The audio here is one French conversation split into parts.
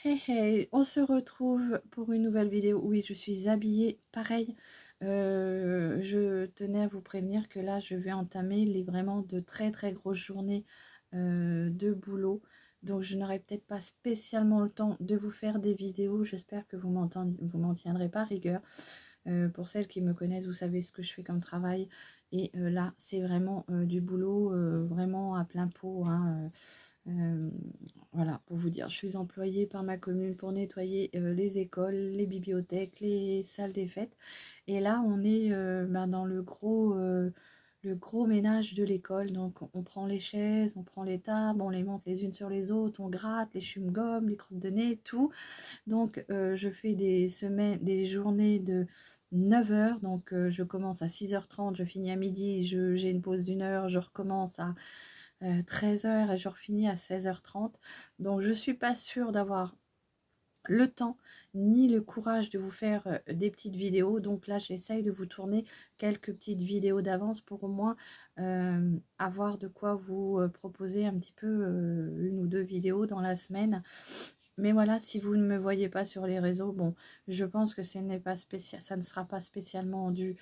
Hey hey, on se retrouve pour une nouvelle vidéo. Oui, je suis habillée pareil. Je tenais à vous prévenir que là, je vais entamer vraiment de très très grosses journées de boulot. Donc, je n'aurai peut-être pas spécialement le temps de vous faire des vidéos. J'espère que vous m'en tiendrez pas rigueur. Pour celles qui me connaissent, vous savez ce que je fais comme travail. Et là, c'est vraiment du boulot, vraiment à plein pot, hein. Euh, voilà, pour vous dire, je suis employée par ma commune pour nettoyer les écoles, les bibliothèques, les salles des fêtes. Et là, on est dans le gros ménage de l'école. Donc, on prend les chaises, on prend les tables, on les monte les unes sur les autres, on gratte les chewing-gums, les crottes de nez, tout. Donc, je fais des journées de 9 heures. Donc, je commence à 6h30, je finis à midi, j'ai une pause d'1 heure, je recommence à 13 heures et je finis à 16h30. Donc, je ne suis pas sûre d'avoir le temps ni le courage de vous faire des petites vidéos. Donc là, j'essaye de vous tourner quelques petites vidéos d'avance pour au moins avoir de quoi vous proposer un petit peu une ou deux vidéos dans la semaine. Mais voilà, si vous ne me voyez pas sur les réseaux, bon, je pense que ça ne sera pas spécialement dû,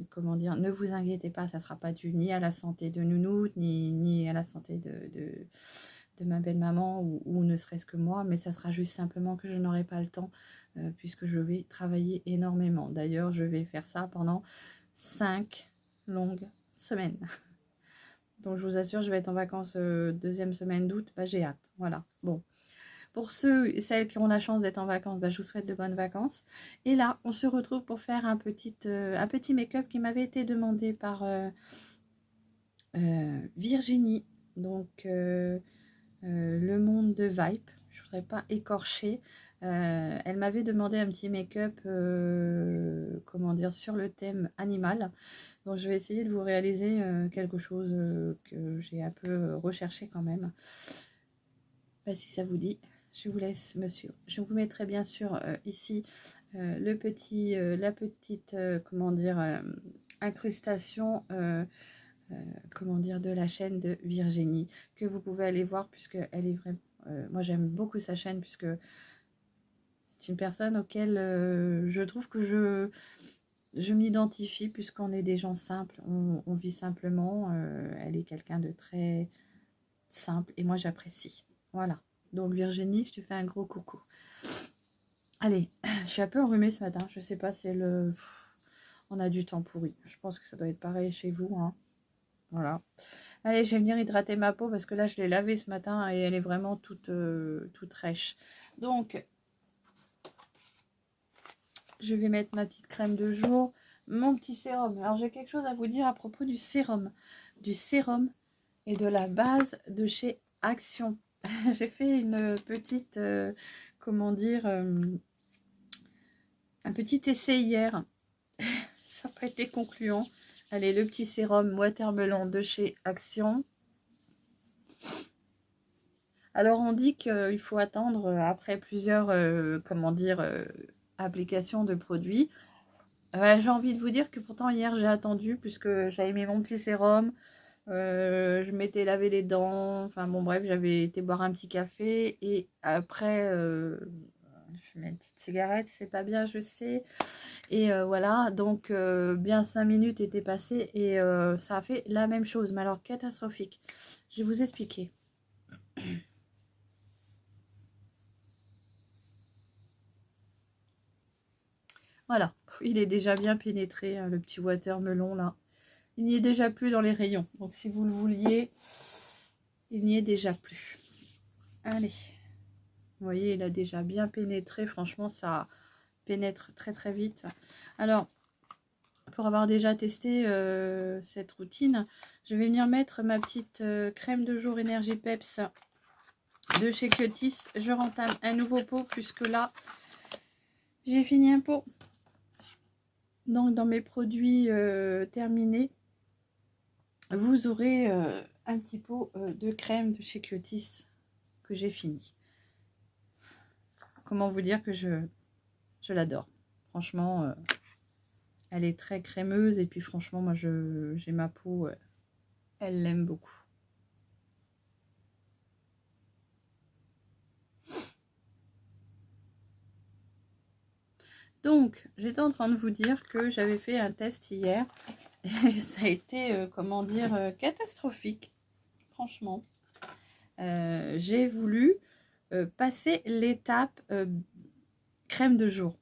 comment dire, ne vous inquiétez pas, ça ne sera pas dû ni à la santé de Nounou, ni à la santé de ma belle-maman ou ne serait-ce que moi, mais ça sera juste simplement que je n'aurai pas le temps puisque je vais travailler énormément. D'ailleurs, je vais faire ça pendant 5 longues semaines. Donc, je vous assure, je vais être en vacances deuxième semaine d'août. Bah, j'ai hâte. Voilà. Bon. Pour ceux et celles qui ont la chance d'être en vacances, bah, je vous souhaite de bonnes vacances. Et là, on se retrouve pour faire un petit make-up qui m'avait été demandé par Virginie. Donc, le monde de Vibe. Je ne voudrais pas écorcher. Elle m'avait demandé un petit make-up, comment dire, sur le thème animal. Donc, je vais essayer de vous réaliser quelque chose que j'ai un peu recherché quand même. Bah, si ça vous dit, je vous laisse, monsieur. Je vous mettrai bien sûr ici la petite, comment dire, incrustation, comment dire, de la chaîne de Virginie, que vous pouvez aller voir puisque elle est vraiment, moi j'aime beaucoup sa chaîne puisque c'est une personne auquel je trouve que je m'identifie puisqu'on est des gens simples, on vit simplement, elle est quelqu'un de très simple et moi j'apprécie. Voilà. Donc Virginie, je te fais un gros coucou. Allez, je suis un peu enrhumée ce matin. Je sais pas, c'est le... On a du temps pourri. Je pense que ça doit être pareil chez vous, hein. Voilà. Allez, je vais venir hydrater ma peau parce que là, je l'ai lavée ce matin et elle est vraiment toute rêche. Donc, je vais mettre ma petite crème de jour, mon petit sérum. Alors, j'ai quelque chose à vous dire à propos du sérum. Du sérum et de la base de chez Action. J'ai fait une petite, comment dire, un petit essai hier. Ça n'a pas été concluant. Allez, le petit sérum watermelon de chez Action. Alors, on dit qu'il faut attendre après plusieurs, comment dire, applications de produits. J'ai envie de vous dire que pourtant, hier, j'ai attendu puisque j'avais mis mon petit sérum. Je m'étais lavé les dents. Enfin, bon, bref, j'avais été boire un petit café. Et après, je fumais une petite cigarette. C'est pas bien, je sais. Et voilà, donc bien 5 minutes étaient passées et ça a fait la même chose, mais alors catastrophique. Je vais vous expliquer. Voilà, il est déjà bien pénétré, hein, le petit watermelon là. Il n'y est déjà plus dans les rayons, donc si vous le vouliez, il n'y est déjà plus. Allez, vous voyez, il a déjà bien pénétré, franchement ça pénètre très très vite. Alors, pour avoir déjà testé cette routine, je vais venir mettre ma petite crème de jour Énergie Peps de chez Kiotis. Je rentame un nouveau pot puisque là, j'ai fini un pot. Donc, dans mes produits terminés, vous aurez un petit pot de crème de chez Kiotis que j'ai fini. Comment vous dire que je l'adore. Franchement, elle est très crémeuse et puis franchement, moi, j'ai ma peau, elle l'aime beaucoup. Donc, j'étais en train de vous dire que j'avais fait un test hier et ça a été, comment dire, catastrophique, franchement. J'ai voulu passer l'étape crème de jour.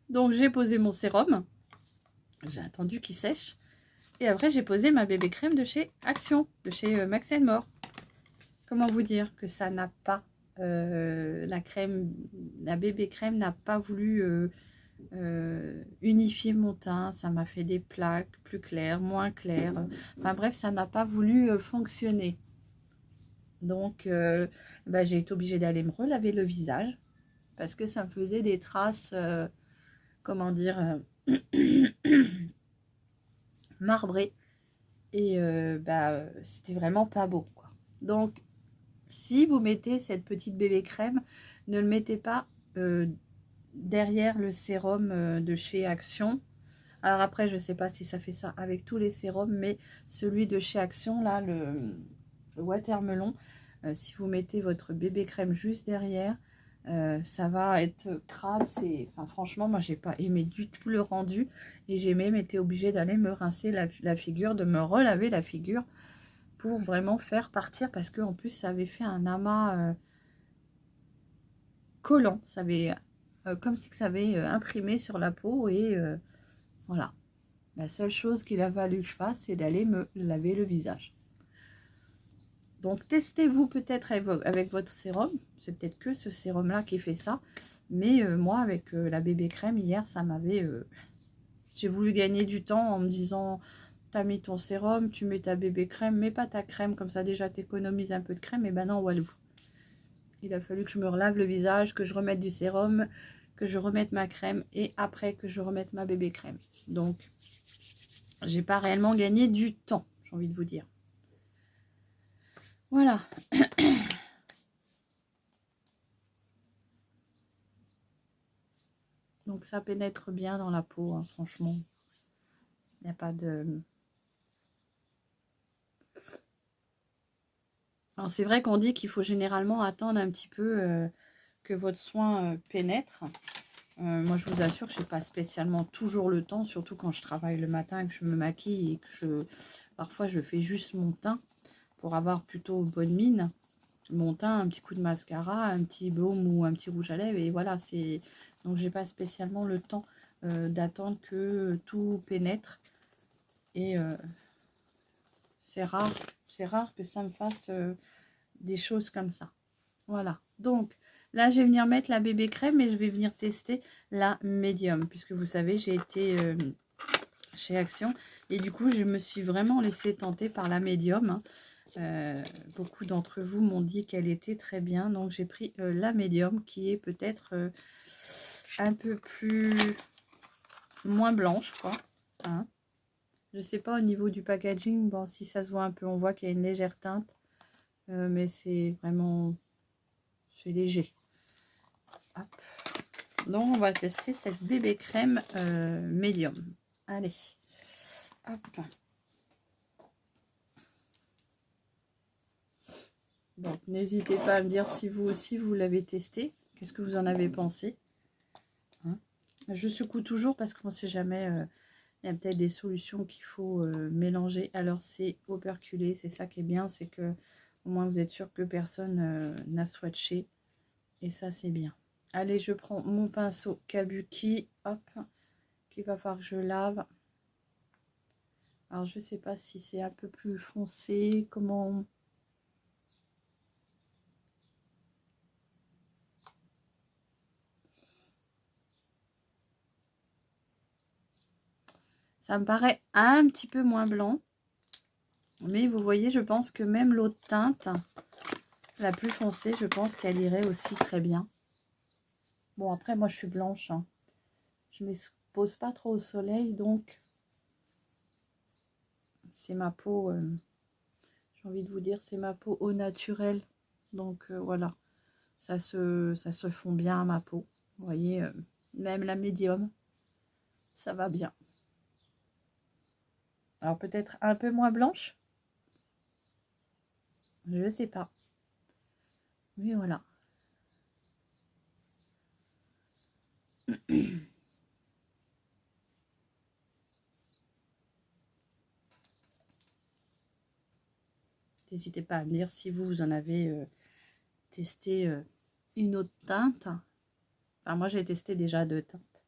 Donc, j'ai posé mon sérum, j'ai attendu qu'il sèche et après, j'ai posé ma bébé crème de chez Action, de chez Max More. Comment vous dire que ça n'a pas, la crème, la bébé crème n'a pas voulu unifier mon teint, ça m'a fait des plaques plus claires, moins claires, enfin bref, ça n'a pas voulu fonctionner. Donc bah, j'ai été obligée d'aller me relaver le visage parce que ça me faisait des traces, comment dire, marbrées et bah, c'était vraiment pas beau, quoi. Donc si vous mettez cette petite bébé crème, ne le mettez pas derrière le sérum de chez Action. Alors après, je ne sais pas si ça fait ça avec tous les sérums, mais celui de chez Action, là, le Watermelon, si vous mettez votre bébé crème juste derrière, ça va être crade. Enfin, franchement, moi, j'ai pas aimé du tout le rendu. Et j'ai même été obligée d'aller me rincer la figure, de me relaver la figure pour vraiment faire partir. Parce qu'en plus, ça avait fait un amas collant. Ça avait, comme si ça avait imprimé sur la peau. Et voilà. La seule chose qu'il a fallu que je fasse, c'est d'aller me laver le visage. Donc, testez-vous peut-être avec votre sérum. C'est peut-être que ce sérum-là qui fait ça. Mais moi, avec la bébé crème, hier, ça m'avait... j'ai voulu gagner du temps en me disant, t'as mis ton sérum, tu mets ta bébé crème, mets pas ta crème, comme ça déjà t'économises un peu de crème. Et ben non, walou. Il a fallu que je me relave le visage, que je remette du sérum, que je remette ma crème et après que je remette ma bébé crème. Donc, j'ai pas réellement gagné du temps, j'ai envie de vous dire. Voilà. Donc ça pénètre bien dans la peau, hein, franchement. Il n'y a pas de... Alors c'est vrai qu'on dit qu'il faut généralement attendre un petit peu que votre soin pénètre. Moi je vous assure que je n'ai pas spécialement toujours le temps, surtout quand je travaille le matin, que je me maquille et que parfois je fais juste mon teint pour avoir plutôt bonne mine. Mon teint, un petit coup de mascara, un petit baume ou un petit rouge à lèvres et voilà, c'est... Donc j'ai pas spécialement le temps d'attendre que tout pénètre et c'est rare que ça me fasse des choses comme ça. Voilà, donc là je vais venir mettre la bébé crème et je vais venir tester la médium puisque vous savez j'ai été chez Action et du coup je me suis vraiment laissée tenter par la médium, hein. Beaucoup d'entre vous m'ont dit qu'elle était très bien, donc j'ai pris la médium qui est peut-être un peu plus moins blanche, quoi, hein. Je sais pas au niveau du packaging, bon si ça se voit un peu, on voit qu'il y a une légère teinte, mais c'est vraiment, c'est léger. Hop. Donc on va tester cette bébé crème médium. Allez, hop. Donc n'hésitez pas à me dire si vous aussi vous l'avez testé, qu'est-ce que vous en avez pensé, hein. Je secoue toujours parce qu'on ne sait jamais, il y a peut-être des solutions qu'il faut mélanger. Alors c'est operculé, c'est ça qui est bien, c'est que au moins vous êtes sûr que personne n'a swatché. Et ça c'est bien. Allez, je prends mon pinceau Kabuki, hop, qu'il va falloir que je lave. Alors je sais pas si c'est un peu plus foncé, comment... Ça me paraît un petit peu moins blanc. Mais vous voyez, je pense que même l'autre teinte, la plus foncée, je pense qu'elle irait aussi très bien. Bon, après, moi, je suis blanche, hein. Je ne m'expose pas trop au soleil, donc c'est ma peau, j'ai envie de vous dire, c'est ma peau au naturel. Donc, voilà, ça se fond bien à ma peau. Vous voyez, même la médium, ça va bien. Alors, peut-être un peu moins blanche. Je ne sais pas. Mais voilà. N'hésitez pas à me dire si vous en avez testé une autre teinte. Enfin, moi, j'ai testé déjà 2 teintes.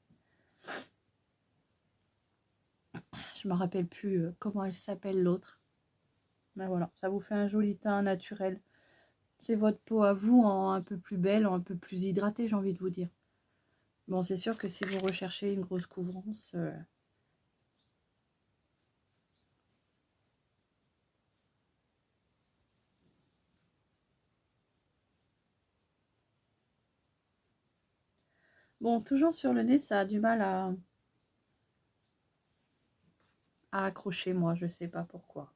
Je me rappelle plus comment elle s'appelle l'autre. Mais voilà, ça vous fait un joli teint naturel. C'est votre peau à vous en un peu plus belle, en un peu plus hydratée, j'ai envie de vous dire. Bon, c'est sûr que si vous recherchez une grosse couvrance... Bon, toujours sur le nez, ça a du mal à accrocher, moi, je sais pas pourquoi.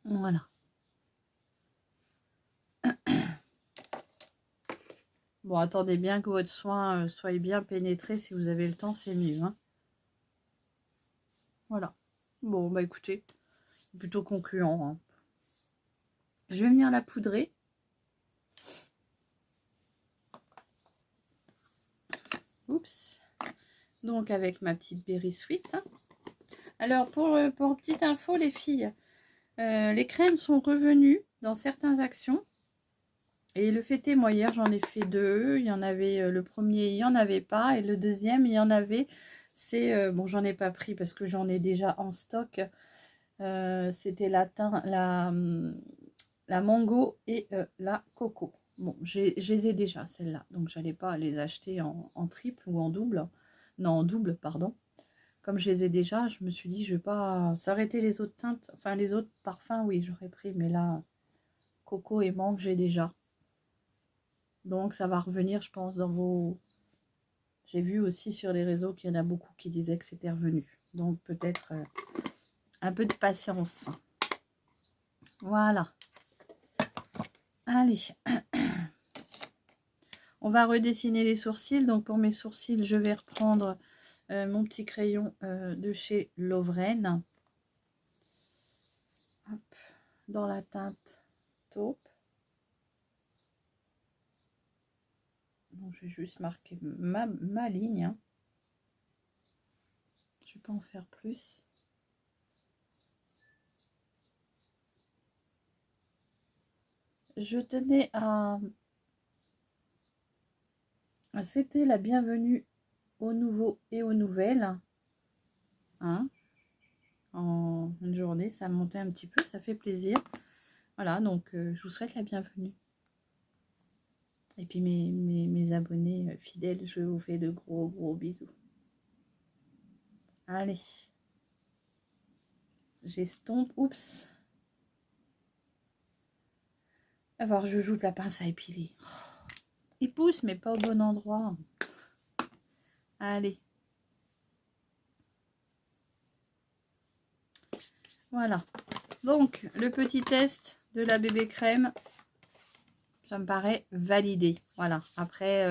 Voilà. Bon, attendez bien que votre soin soit bien pénétré. Si vous avez le temps, c'est mieux. Hein. Voilà. Bon, bah écoutez, plutôt concluant. Hein. Je vais venir la poudrer. Oups. Donc, avec ma petite Berry Sweet. Alors, pour petite info, les filles, les crèmes sont revenues dans certaines actions. Et le fait est, moi hier j'en ai fait 2, il y en avait le premier, il n'y en avait pas, et le deuxième, il y en avait. C'est, bon j'en ai pas pris parce que j'en ai déjà en stock, c'était la mango et la coco. Bon, je les ai déjà celles-là, donc j'allais pas les acheter en triple ou en double, non en double, pardon. Comme je les ai déjà, je me suis dit je vais pas s'arrêter les autres teintes, enfin les autres parfums, oui j'aurais pris, mais là, coco et mangue j'ai déjà. Donc, ça va revenir, je pense, dans vos... J'ai vu aussi sur les réseaux qu'il y en a beaucoup qui disaient que c'était revenu. Donc, peut-être un peu de patience. Voilà. Allez. On va redessiner les sourcils. Donc, pour mes sourcils, je vais reprendre mon petit crayon de chez Lovren. Hop, dans la teinte taupe. Donc, je vais juste marquer ma ligne. Hein. Je ne vais pas en faire plus. Je tenais à... C'était la bienvenue aux nouveaux et aux nouvelles. Hein, en une journée, ça a monté un petit peu, ça fait plaisir. Voilà, donc je vous souhaite la bienvenue. Et puis mes abonnés fidèles, je vous fais de gros bisous. Allez. J'estompe. Oups. Alors, je joue de la pince à épiler. Oh, il pousse, mais pas au bon endroit. Allez. Voilà. Donc, le petit test de la bébé crème, ça me paraît validé. Voilà. Après,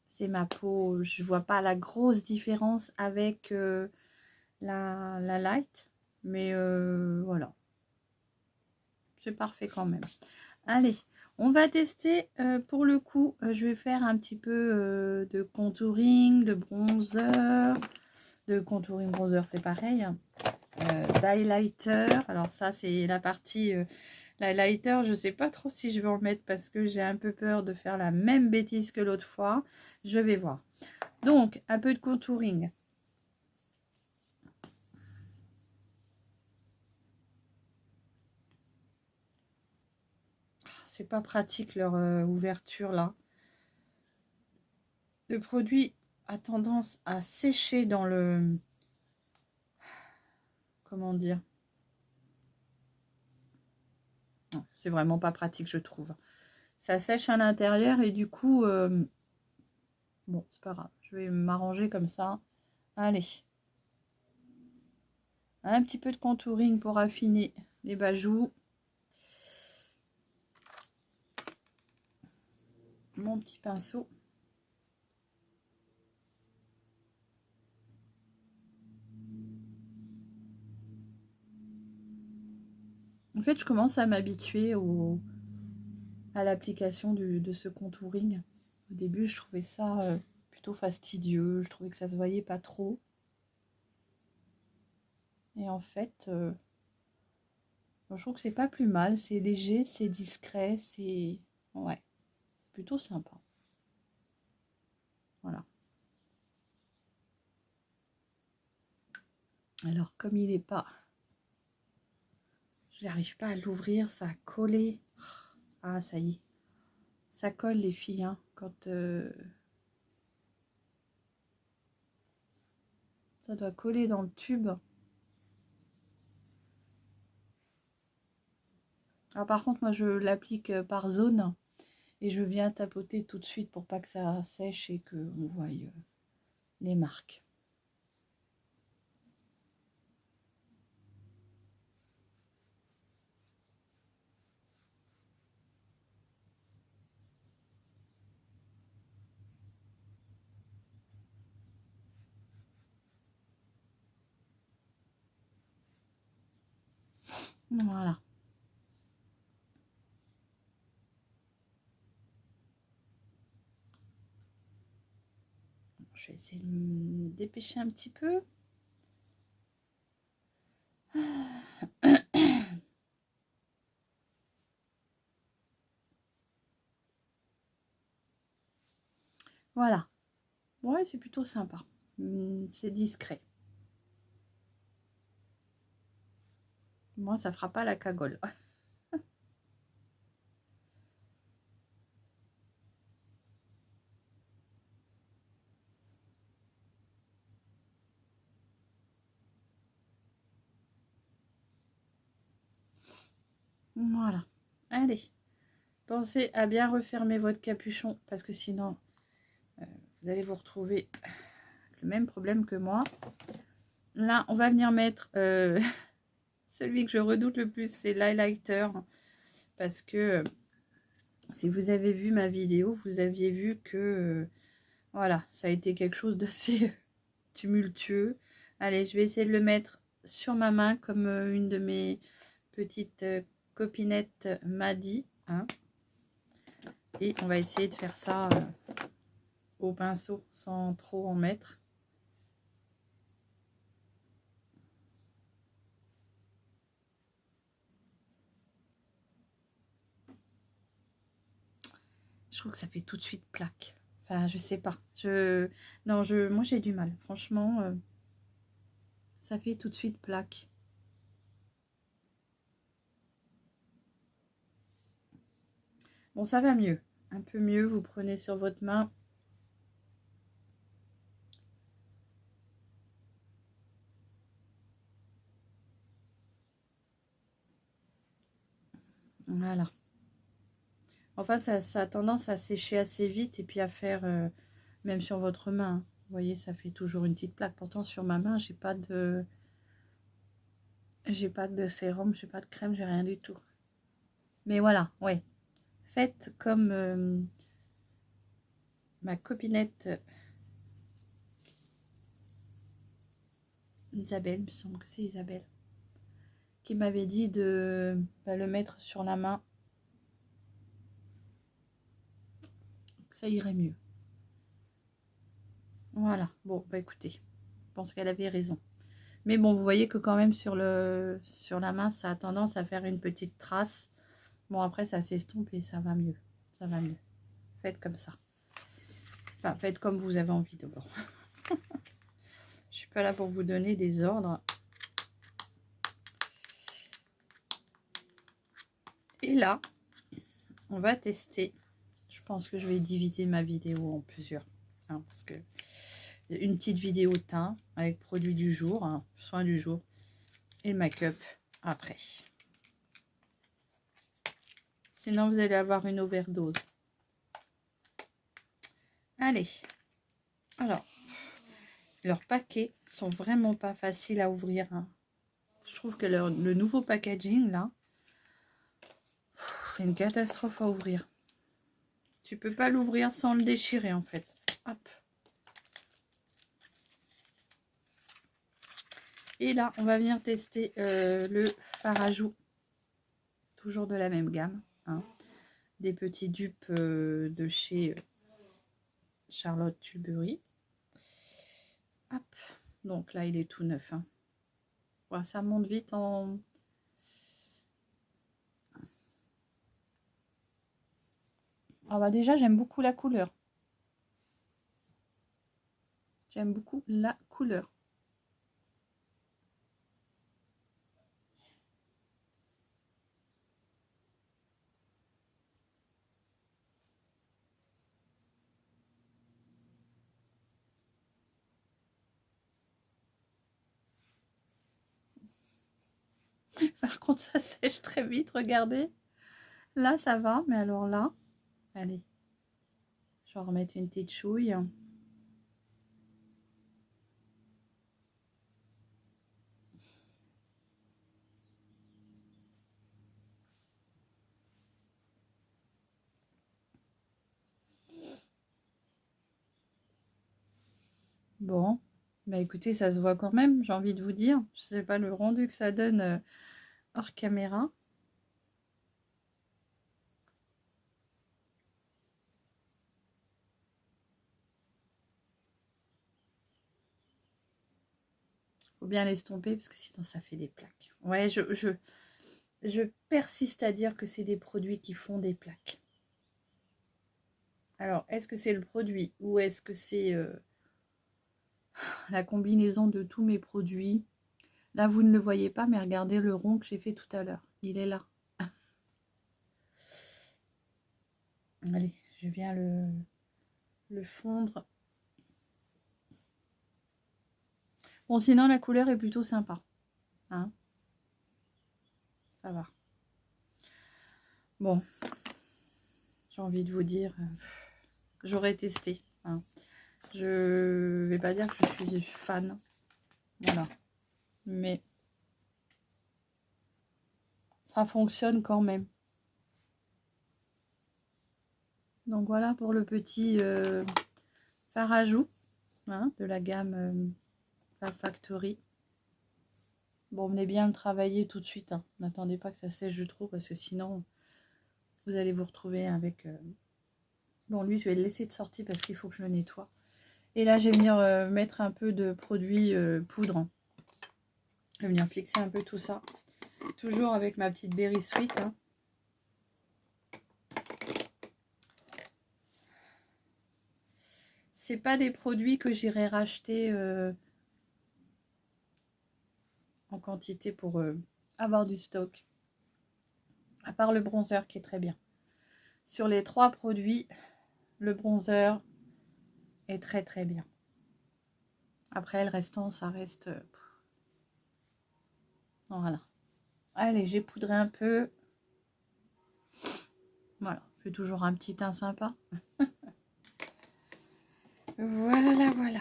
c'est ma peau. Je vois pas la grosse différence avec la light. Mais voilà. C'est parfait quand même. Allez, on va tester. Pour le coup, je vais faire un petit peu de contouring, de bronzer. De contouring bronzer, c'est pareil. D'highlighter. Alors ça, c'est la partie... l'highlighter, je ne sais pas trop si je vais en mettre parce que j'ai un peu peur de faire la même bêtise que l'autre fois. Je vais voir. Donc, un peu de contouring. C'est pas pratique leur ouverture là. Le produit a tendance à sécher dans le... Comment dire? C'est vraiment pas pratique, je trouve. Ça sèche à l'intérieur et du coup... bon, c'est pas grave. Je vais m'arranger comme ça. Allez. Un petit peu de contouring pour affiner les bajoux. Mon petit pinceau. En fait, je commence à m'habituer à l'application de ce contouring. Au début, je trouvais ça plutôt fastidieux. Je trouvais que ça se voyait pas trop. Et en fait, je trouve que c'est pas plus mal. C'est léger, c'est discret, c'est... Ouais, plutôt sympa. Voilà. Alors, comme il n'est pas... Je n'arrive pas à l'ouvrir, ça a collé. Ah, ça y est. Ça colle, les filles, hein, quand... Ça doit coller dans le tube. Alors, par contre, moi, je l'applique par zone. Et je viens tapoter tout de suite pour pas que ça sèche et qu'on voie les marques. Voilà. Je vais essayer de me dépêcher un petit peu. Voilà. Ouais, c'est plutôt sympa. C'est discret. Moi, ça fera pas la cagole. Voilà. Allez. Pensez à bien refermer votre capuchon parce que sinon, vous allez vous retrouver le même problème que moi. Là, on va venir mettre celui que je redoute le plus, c'est l'highlighter. Parce que si vous avez vu ma vidéo, vous aviez vu que voilà, ça a été quelque chose d'assez tumultueux. Allez, je vais essayer de le mettre sur ma main comme une de mes petites copinettes m'a dit. Hein. Et on va essayer de faire ça au pinceau sans trop en mettre. Je trouve que ça fait tout de suite plaque. Enfin, je sais pas. Non, moi j'ai du mal. Franchement, ça fait tout de suite plaque. Bon, ça va mieux. Un peu mieux, vous prenez sur votre main. Voilà. Enfin, ça a tendance à sécher assez vite et puis à faire, même sur votre main. Hein. Vous voyez, ça fait toujours une petite plaque. Pourtant, sur ma main, j'ai pas de sérum, j'ai pas de crème, j'ai rien du tout. Mais voilà, ouais. Faites comme ma copinette Isabelle, il me semble que c'est Isabelle, qui m'avait dit de le mettre sur la main. Ça irait mieux. Voilà. Bon, bah écoutez, je pense qu'elle avait raison. Mais bon, vous voyez que quand même sur la main, ça a tendance à faire une petite trace. Bon, après, ça s'estompe et ça va mieux. Ça va mieux. Faites comme ça. Enfin, faites comme vous avez envie d'abord. Je suis pas là pour vous donner des ordres. Et là, on va tester. Je pense que je vais diviser ma vidéo en plusieurs. Hein, parce que une petite vidéo teint avec produit du jour, hein, soin du jour. Et le make-up après. Sinon, vous allez avoir une overdose. Allez. Alors, leurs paquets sont vraiment pas faciles à ouvrir. Hein. Je trouve que le nouveau packaging, là, c'est une catastrophe à ouvrir. Tu peux pas l'ouvrir sans le déchirer, en fait. Hop. Et là, on va venir tester le fard à joues. Toujours de la même gamme. Hein. Des petits dupes de chez Charlotte Tilbury. Hop. Donc là, il est tout neuf. Hein. Voilà, ça monte vite en... Ah bah déjà, j'aime beaucoup la couleur. J'aime beaucoup la couleur. Par contre, ça sèche très vite, regardez. Là, ça va, mais alors là, allez, je vais en remettre une petite chouille. Bon, bah écoutez, ça se voit quand même, j'ai envie de vous dire. Je sais pas le rendu que ça donne hors caméra. Faut bien l'estomper parce que sinon ça fait des plaques. Ouais, je persiste à dire que c'est des produits qui font des plaques. Alors, est-ce que c'est le produit ou est-ce que c'est la combinaison de tous mes produits? Là, vous ne le voyez pas, mais regardez le rond que j'ai fait tout à l'heure. Il est là. Allez, je viens le fondre. Bon, sinon, la couleur est plutôt sympa. Hein, ça va. Bon, j'ai envie de vous dire, j'aurais testé. Hein. Je vais pas dire que je suis fan. Voilà. Mais ça fonctionne quand même. Donc voilà pour le petit fard à joues hein, de la gamme Fab Factory. Bon, venez bien le travailler tout de suite. Hein. N'attendez pas que ça sèche de trop parce que sinon vous allez vous retrouver avec... Bon, lui, je vais le laisser de sortie parce qu'il faut que je le nettoie. Et là, je vais venir mettre un peu de produit poudre. Je vais venir fixer un peu tout ça. Toujours avec ma petite Berry Sweet. Hein. C'est pas des produits que j'irai racheter en quantité pour avoir du stock. À part le bronzer qui est très bien. Sur les 3 produits, le bronzer est très très bien. Après, le restant, ça reste... Voilà. Allez, j'ai poudré un peu. Voilà, je fais toujours un petit teint sympa. Voilà, voilà.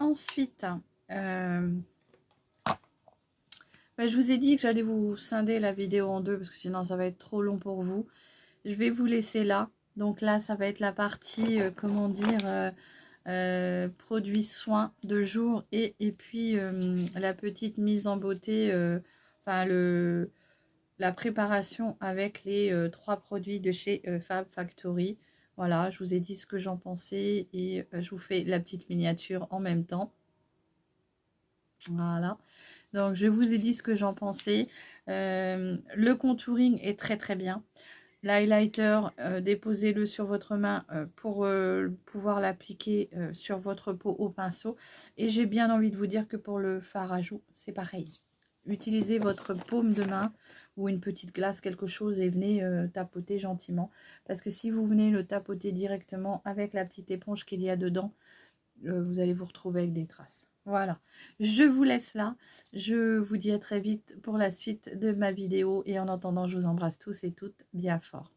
Ensuite, je vous ai dit que j'allais vous scinder la vidéo en 2 parce que sinon ça va être trop long pour vous. Je vais vous laisser là. Donc là, ça va être la partie, comment dire, produits soins de jour et puis la petite mise en beauté, enfin la préparation avec les 3 produits de chez Fab Factory. Voilà, je vous ai dit ce que j'en pensais et je vous fais la petite miniature en même temps. Voilà, donc je vous ai dit ce que j'en pensais. Le contouring est très très bien. L'highlighter, déposez-le sur votre main pour pouvoir l'appliquer sur votre peau au pinceau. Et j'ai bien envie de vous dire que pour le fard à joues, c'est pareil. Utilisez votre paume de main ou une petite glace, quelque chose, et venez tapoter gentiment. Parce que si vous venez le tapoter directement avec la petite éponge qu'il y a dedans, vous allez vous retrouver avec des traces. Voilà, je vous laisse là. Je vous dis à très vite pour la suite de ma vidéo. Et en attendant, je vous embrasse tous et toutes bien fort.